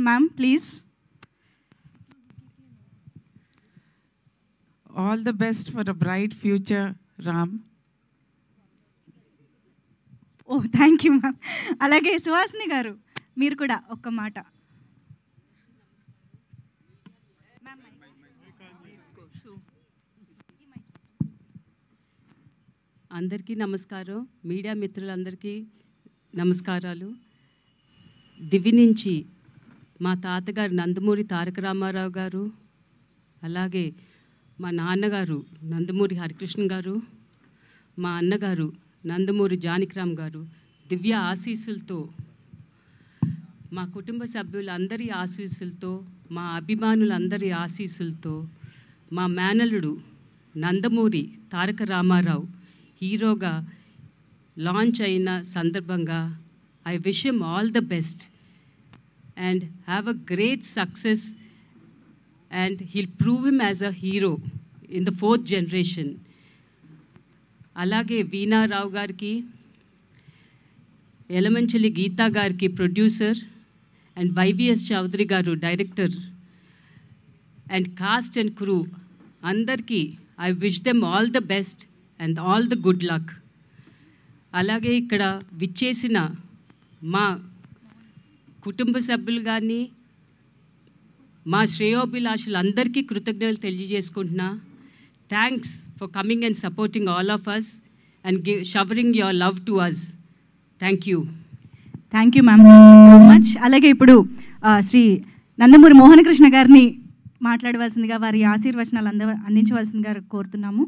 Ma'am please. All the best for a bright future, Ram. Oh thank you ma'am. అలాగే సుహాసిని గారు మీరు కూడా ఒక్క మాట. అందరికీ నమస్కారం. మీడియా మిత్రులందరికీ నమస్కారాలు. దివి నుంచి మా తాతగారు నందమూరి తారక రామారావు గారు, అలాగే మా నాన్నగారు నందమూరి హరికృష్ణ గారు, మా అన్నగారు నందమూరి జానకిరామ్ గారు దివ్య ఆశీస్సులతో, మా కుటుంబ సభ్యులందరి ఆశీస్సులతో, మా అభిమానులందరి ఆశీస్సులతో, మా మేనల్లుడు నందమూరి తారక రామారావు హీరోగా లాంచ్ అయిన సందర్భంగా I wish him all the best and have a great success, and he'll prove him as a hero in the 4th generation. Alage Veena Rao gariki, Elamanchali Geeta gariki producer, and YVS Chowdhury garu director, and cast and crew andarki I wish them all the best and all the good luck. Alage ikkada vichesina మా కుటుంబ సభ్యులు కానీ మా శ్రేయోభిలాషులందరికీ కృతజ్ఞతలు తెలియజేసుకుంటున్నా. Thanks for coming and supporting all of us and showering your love to us. Thank you. Thank you ma'am, so much. అలాగే ఇప్పుడు శ్రీ నందమూరి మోహనకృష్ణ గారిని మాట్లాడవలసిందిగా, వారి ఆశీర్వచనాలు అందించవలసిందిగా కోరుతున్నాము.